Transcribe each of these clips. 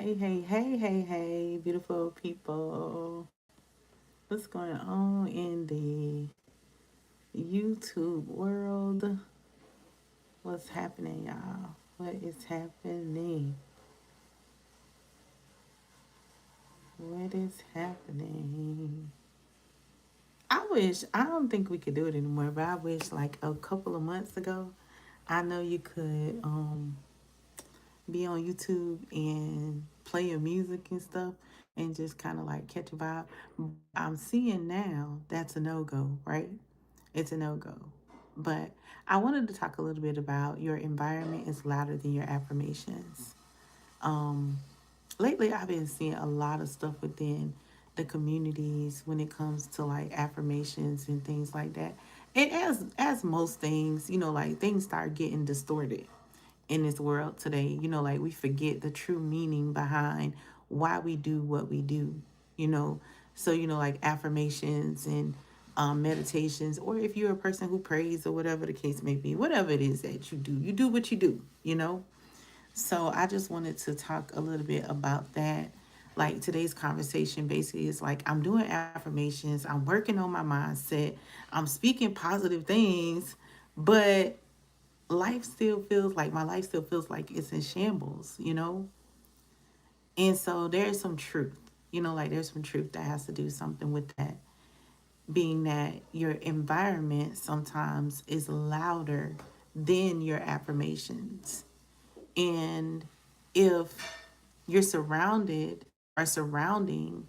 Hey, beautiful people. What's going on in the YouTube world? What's happening, y'all? What is happening? What is happening? I don't think we could do it anymore, but I wish like a couple of months ago, I know you could be on YouTube and play your music and stuff and just kind of like catch a vibe. I'm seeing now that's a no go, right? It's a no go. But I wanted to talk a little bit about your environment is louder than your affirmations. Um, Lately, I've been seeing a lot of stuff within the communities when it comes to like affirmations and things like that. And as most things, like things start getting distorted in this world today. Like we forget the true meaning behind why we do what we do, you know. So, like affirmations and meditations, or if you're a person who prays or whatever the case may be, whatever it is that you do what you do. So I just wanted to talk a little bit about that. Like today's conversation basically is like I'm doing affirmations, I'm working on my mindset, I'm speaking positive things, but my life still feels like it's in shambles. And so there's some truth, like there's some truth that has to do something with that, being that your environment sometimes is louder than your affirmations. And if you're surrounded or surrounding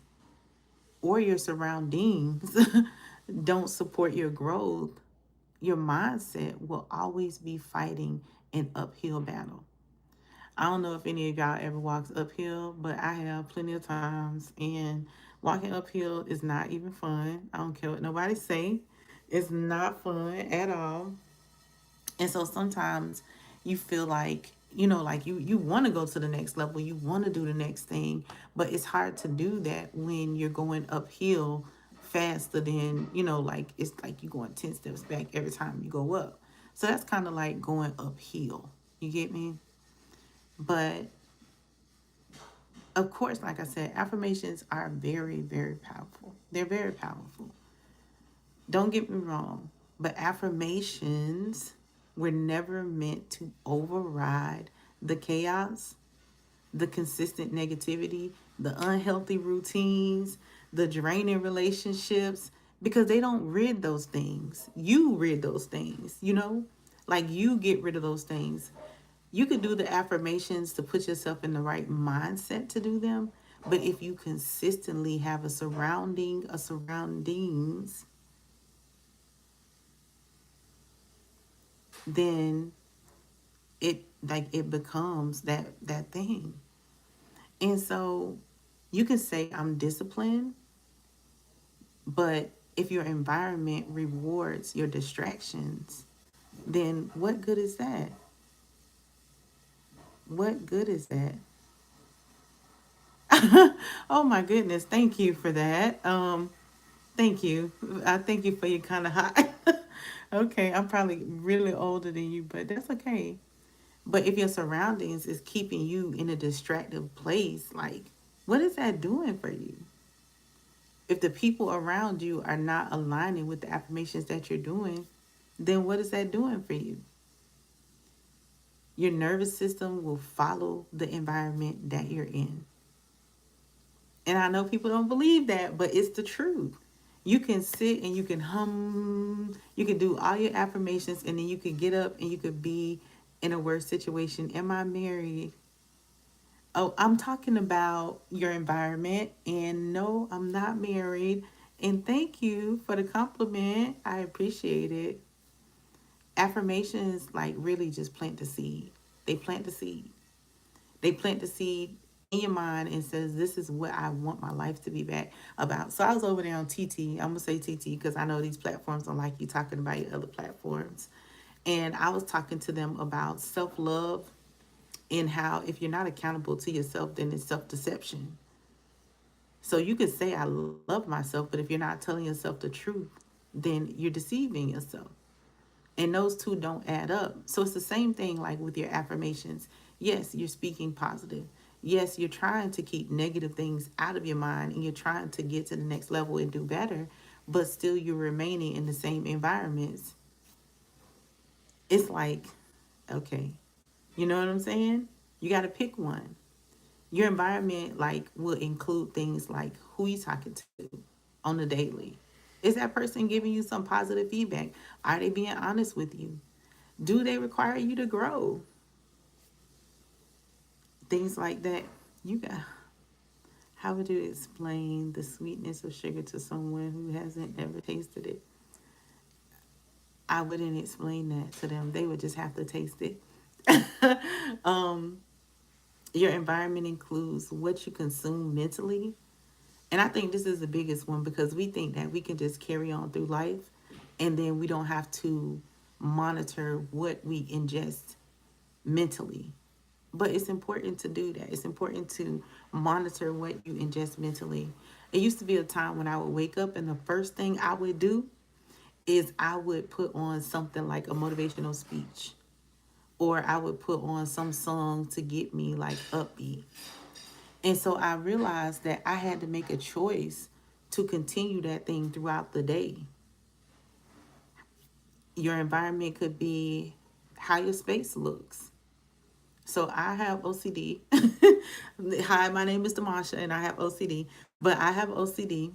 or your surroundings don't support your growth, your mindset will always be fighting an uphill battle. I don't know if any of y'all ever walks uphill, but I have plenty of times. And walking uphill is not even fun. I don't care what nobody say. It's not fun at all. And so sometimes you feel like, like you want to go to the next level, you want to do the next thing, but it's hard to do that when you're going uphill faster than, like it's like you're going 10 steps back every time you go up. So that's kind of like going uphill. You get me? But of course, like I said, affirmations are very, very powerful. They're very powerful. Don't get me wrong, but affirmations were never meant to override the chaos, the consistent negativity, the unhealthy routines, the draining relationships, because they don't rid those things. You rid those things. Like you get rid of those things. You could do the affirmations to put yourself in the right mindset to do them, but if you consistently have a surroundings, then it becomes that thing. And so you can say I'm disciplined, but if your environment rewards your distractions, then what good is that? What good is that? Oh my goodness, thank you for that. Thank you. I thank you for your kind of high. Okay, I'm probably really older than you, but that's okay. But if your surroundings is keeping you in a distractive place, like what is that doing for you? If the people around you are not aligning with the affirmations that you're doing, then what is that doing for you? Your nervous system will follow the environment that you're in. And I know people don't believe that, but it's the truth. You can sit and you can hum, you can do all your affirmations, and then you could get up and you could be in a worse situation. Am I married? Oh, I'm talking about your environment. And no, I'm not married. And thank you for the compliment. I appreciate it. Affirmations like really just plant the seed. They plant the seed. They plant the seed in your mind and says, this is what I want my life to be back about. So I was over there on TT. I'm going to say TT because I know these platforms don't like you talking about your other platforms. And I was talking to them about self-love and how if you're not accountable to yourself, then it's self-deception. So you could say, I love myself, but if you're not telling yourself the truth, then you're deceiving yourself. And those two don't add up. So it's the same thing like with your affirmations. Yes, you're speaking positive. Yes, you're trying to keep negative things out of your mind and you're trying to get to the next level and do better, but still you're remaining in the same environments. It's like, okay, you know what I'm saying? You got to pick one. Your environment like will include things like who you talking to on the daily. Is that person giving you some positive feedback? Are they being honest with you? Do they require you to grow? Things like that. You got. How would you explain the sweetness of sugar to someone who hasn't ever tasted it? I wouldn't explain that to them. They would just have to taste it. um, your environment includes what you consume mentally. And I think this is the biggest one because we think that we can just carry on through life and then we don't have to monitor what we ingest mentally. But it's important to do that. It's important to monitor what you ingest mentally. It used to be a time when I would wake up and the first thing I would do is I would put on something like a motivational speech or I would put on some song to get me like upbeat. And so I realized that I had to make a choice to continue that thing throughout the day. Your environment could be how your space looks. So I have OCD. Hi, my name is Demasha and I have OCD. But I have OCD.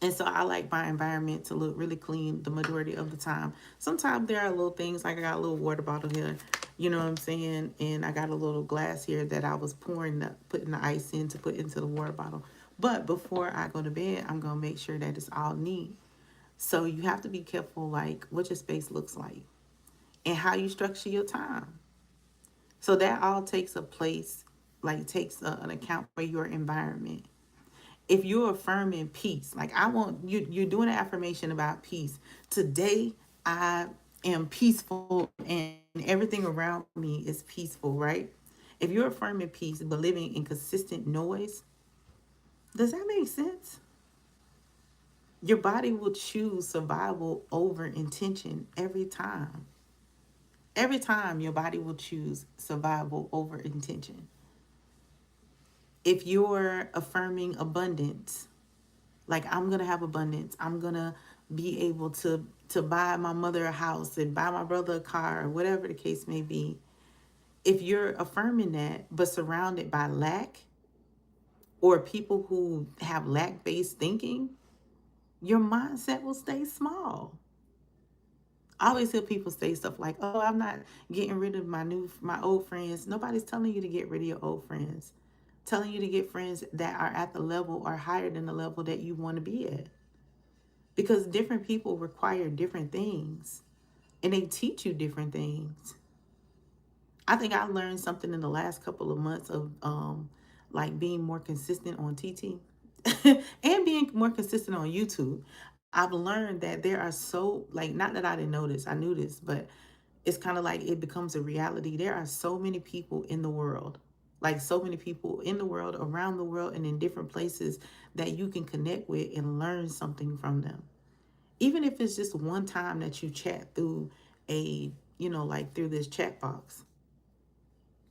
And so I like my environment to look really clean the majority of the time. Sometimes there are little things like I got a little water bottle here, you know what I'm saying? And I got a little glass here that I was putting the ice in to put into the water bottle. But before I go to bed, I'm going to make sure that it's all neat. So you have to be careful like what your space looks like and how you structure your time. So that all takes a place, like takes an account for your environment. If you're affirming peace, like I want you, you're doing an affirmation about peace. Today, I am peaceful and everything around me is peaceful, right? If you're affirming peace but living in consistent noise, does that make sense? Your body will choose survival over intention every time. Every time your body will choose survival over intention. If you're affirming abundance, like I'm gonna have abundance, I'm gonna be able to buy my mother a house and buy my brother a car or whatever the case may be. If you're affirming that but surrounded by lack or people who have lack-based thinking, your mindset will stay small. I always hear people say stuff like, "Oh, I'm not getting rid of my old friends." Nobody's telling you to get rid of your old friends. Telling you to get friends that are at the level or higher than the level that you want to be at. Because different people require different things and they teach you different things. I think I learned something in the last couple of months of like being more consistent on TT and being more consistent on YouTube. I've learned that there are so like not that I didn't know this, I knew this, but it's kind of like it becomes a reality. There are so many people in the world, like so many people in the world, around the world, and in different places that you can connect with and learn something from them. Even if it's just one time that you chat through a, like through this chat box,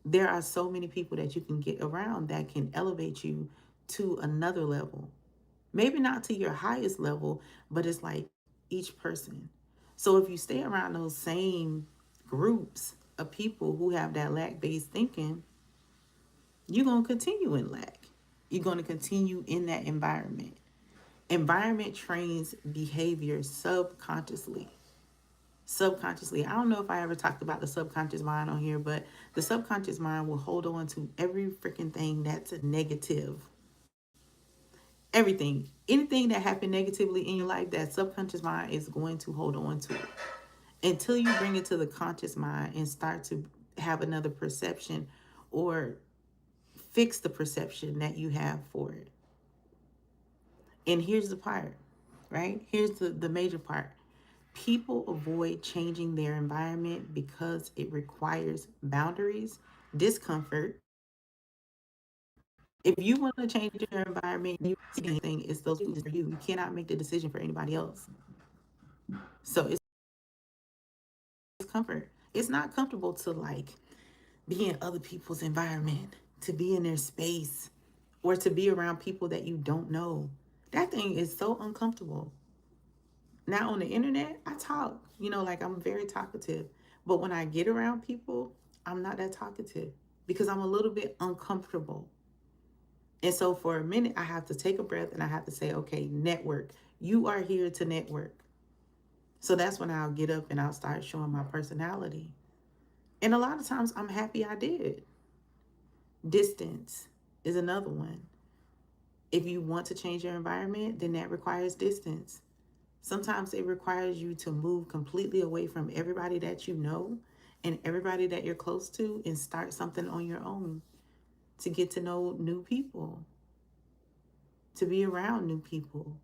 there are so many people that you can get around that can elevate you to another level. Maybe not to your highest level, but it's like each person. So if you stay around those same groups of people who have that lack based thinking, you're going to continue in lack. You're going to continue in that environment. Environment trains behavior subconsciously. Subconsciously. I don't know if I ever talked about the subconscious mind on here, but the subconscious mind will hold on to every freaking thing that's a negative. Everything. Anything that happened negatively in your life, that subconscious mind is going to hold on to it until you bring it to the conscious mind and start to have another perception or fix the perception that you have for it. And here's the part, right? Here's the major part. People avoid changing their environment because it requires boundaries, discomfort. If you want to change your environment, you see anything, it's those people for you. You cannot make the decision for anybody else. So it's comfort. It's not comfortable to like be in other people's environment, to be in their space or to be around people that you don't know. That thing is so uncomfortable. Now on the internet, I talk, like I'm very talkative. But when I get around people, I'm not that talkative because I'm a little bit uncomfortable. And so for a minute, I have to take a breath and I have to say, okay, network. You are here to network. So that's when I'll get up and I'll start showing my personality. And a lot of times I'm happy I did. Distance is another one. If you want to change your environment, then that requires distance. Sometimes it requires you to move completely away from everybody that you know and everybody that you're close to and start something on your own to get to know new people, to be around new people,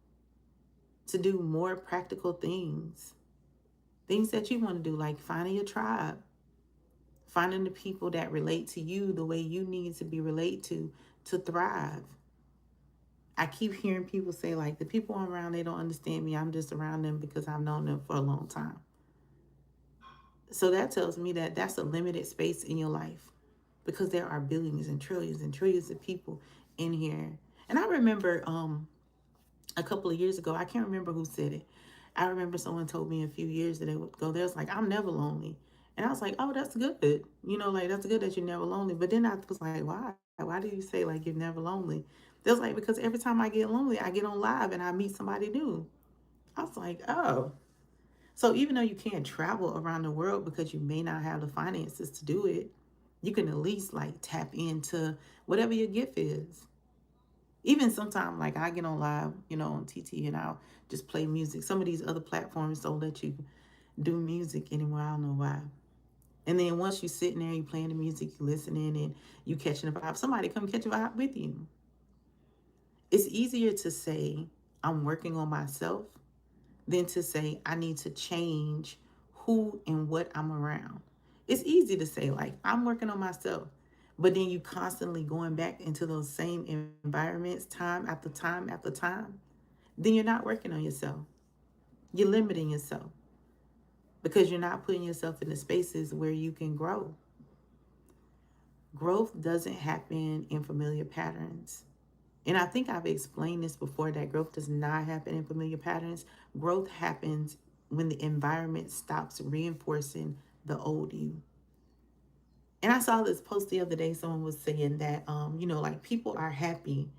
to do more practical things, things that you want to do, like finding your tribe, finding the people that relate to you the way you need to be related to thrive. I keep hearing people say, like, the people I'm around, they don't understand me. I'm just around them because I've known them for a long time. So that tells me that that's a limited space in your life because there are billions and trillions of people in here. And I remember a couple of years ago, I can't remember who said it. I remember someone told me a few years that they would go there. It's like, I'm never lonely. And I was like, oh, that's good. Like, that's good that you're never lonely. But then I was like, why? Why do you say, like, you're never lonely? They was like, because every time I get lonely, I get on live and I meet somebody new. I was like, oh. So even though you can't travel around the world because you may not have the finances to do it, you can at least, like, tap into whatever your gift is. Even sometimes, like, I get on live, on TT, and I'll just play music. Some of these other platforms don't let you do music anymore. I don't know why. And then once you sitting there, you playing the music, you listening, and you catching a vibe, somebody come catch a vibe with you. It's easier to say, I'm working on myself, than to say, I need to change who and what I'm around. It's easy to say, like, I'm working on myself. But then you constantly going back into those same environments time after time after time. Then you're not working on yourself. You're limiting yourself because you're not putting yourself in the spaces where you can grow. Growth doesn't happen in familiar patterns. And I think I've explained this before that growth does not happen in familiar patterns. Growth happens when the environment stops reinforcing the old you. And I saw this post the other day. Someone was saying that, like, people are happy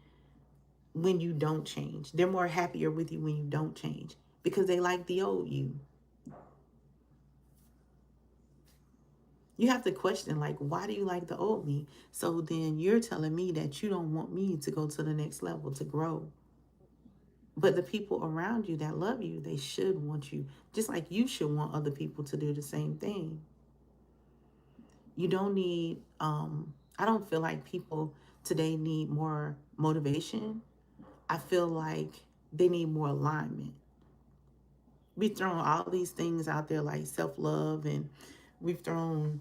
when you don't change. They're more happier with you when you don't change because they like the old you. You have to question, like, why do you like the old me? So then you're telling me that you don't want me to go to the next level, to grow. But the people around you that love you, they should want you, just like you should want other people to do the same thing. You don't need, I don't feel like people today need more motivation. I feel like they need more alignment. We've thrown all these things out there like self love, and we've thrown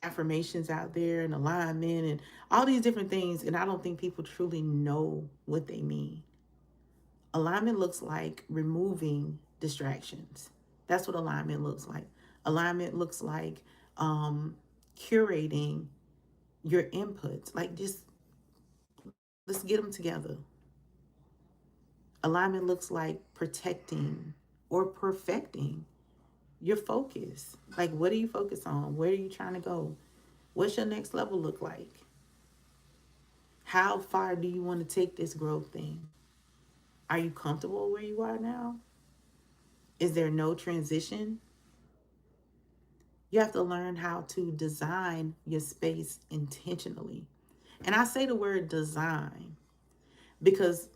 affirmations out there and alignment and all these different things. And I don't think people truly know what they mean. Alignment looks like removing distractions. That's what alignment looks like. Alignment looks like curating your inputs. Like, just let's get them together. Alignment looks like protecting or perfecting your focus. Like, what are you focused on? Where are you trying to go? What's your next level look like? How far do you want to take this growth thing? Are you comfortable where you are now? Is there no transition? You have to learn how to design your space intentionally. And I say the word design because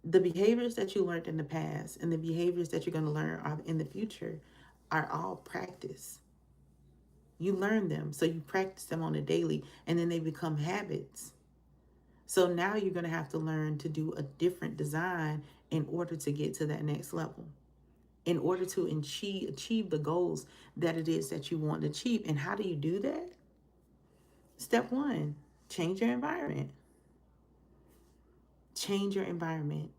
the behaviors that you learned in the past and the behaviors that you're going to learn in the future are all practice. You learn them, so you practice them on a daily, and then they become habits. So now you're going to have to learn to do a different design in order to get to that next level, in order to achieve the goals that it is that you want to achieve. And how do you do that? Step one, change your environment. Change your environment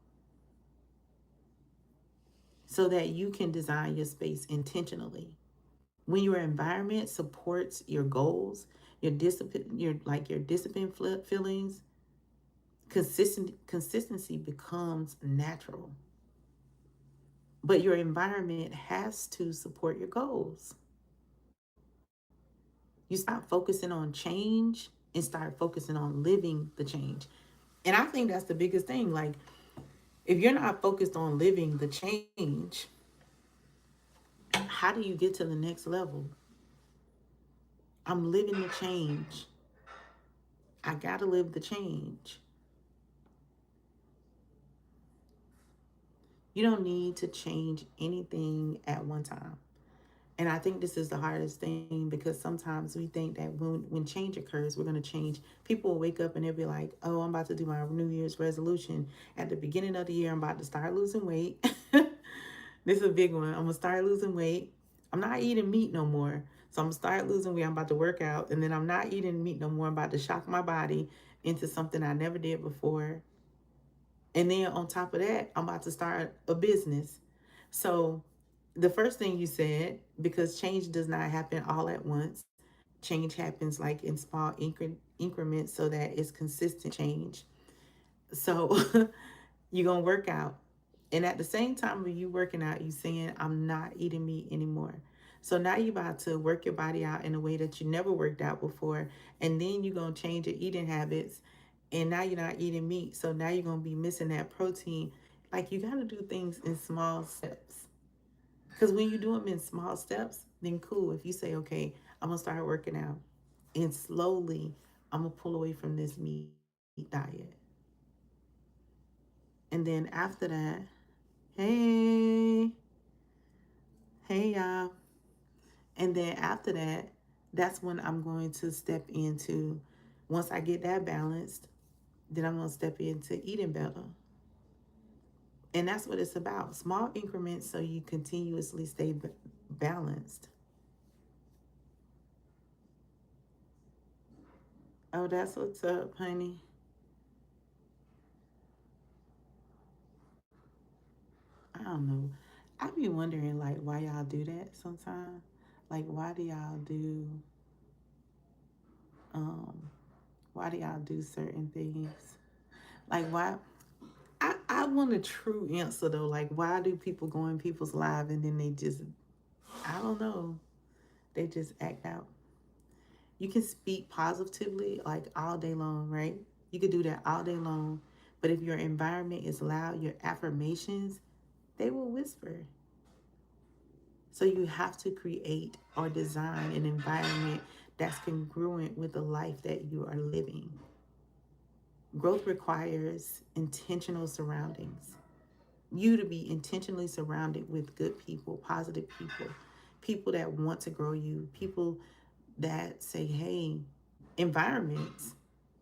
so that you can design your space intentionally. When your environment supports your goals, your discipline feelings. Consistency becomes natural, but your environment has to support your goals. You stop focusing on change and start focusing on living the change. And I think that's the biggest thing. Like, if you're not focused on living the change, how do you get to the next level? I'm living the change. I got to live the change. You don't need to change anything at one time. And I think this is the hardest thing, because sometimes we think that when change occurs, we're going to change. People will wake up and they'll be like, oh, I'm about to do my New Year's resolution. At the beginning of the year, I'm about to start losing weight. This is a big one. I'm going to start losing weight. I'm not eating meat no more. So I'm going to start losing weight. I'm about to work out. And then I'm not eating meat no more. I'm about to shock my body into something I never did before. And then on top of that, I'm about to start a business. So the first thing you said, because change does not happen all at once, change happens like in small increments so that it's consistent change. So you're going to work out. And at the same time when you working out, you saying, I'm not eating meat anymore. So now you're about to work your body out in a way that you never worked out before. And then you're going to change your eating habits. And now you're not eating meat. So now you're going to be missing that protein. Like, you got to do things in small steps. Because when you do them in small steps, then cool. If you say, okay, I'm going to start working out. And slowly, I'm going to pull away from this meat diet. And then after that, hey, hey, y'all. And then after that, that's when I'm going to step into, once I get that balanced, then I'm going to step into eating better. And that's what it's about. Small increments so you continuously stay balanced. Oh, that's what's up, honey. I don't know. I be wondering, like, why y'all do that sometimes. Like, um why do y'all do certain things? Like, why I want a true answer though. Like, why do people go in people's lives and then they just, I don't know, they just act out? You can speak positively like all day long, right? You could do that all day long. But if your environment is loud, your affirmations, they will whisper. So you have to create or design an environment that's congruent with the life that you are living. Growth requires intentional surroundings. You to be intentionally surrounded with good people, positive people, people that want to grow you, people that say, hey, environments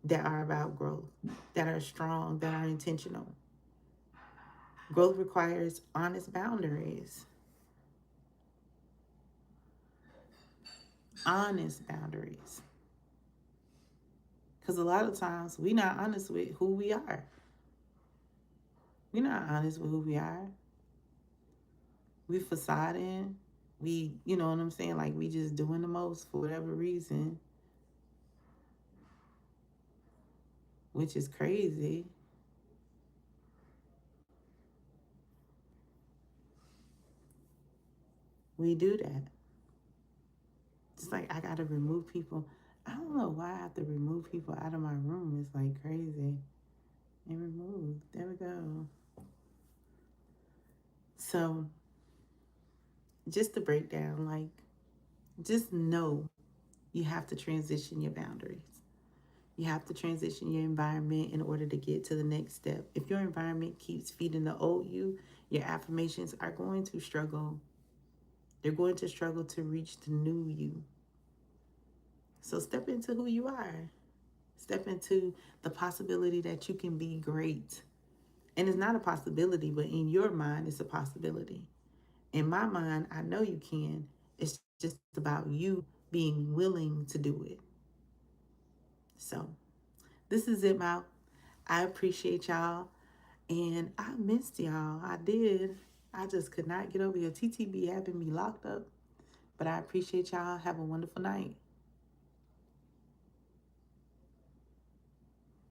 that are about growth, that are strong, that are intentional. Growth requires honest boundaries. Honest boundaries. Because a lot of times we're not honest with who we are. We're not honest with who we are. We facading. We, you know what I'm saying? Like, we just doing the most for whatever reason, which is crazy. We do that. It's like, I got to remove people. I don't know why I have to remove people out of my room. It's like crazy. And remove. There we go. So, just to break down, like, just know you have to transition your boundaries. You have to transition your environment in order to get to the next step. If your environment keeps feeding the old you, your affirmations are going to struggle. They're going to struggle to reach the new you. So step into who you are. Step into the possibility that you can be great. And it's not a possibility, but in your mind, it's a possibility. In my mind, I know you can. It's just about you being willing to do it. So, this is it, Mouth. I appreciate y'all. And I missed y'all. I did. I just could not get over here. TTB having me locked up. But I appreciate y'all. Have a wonderful night.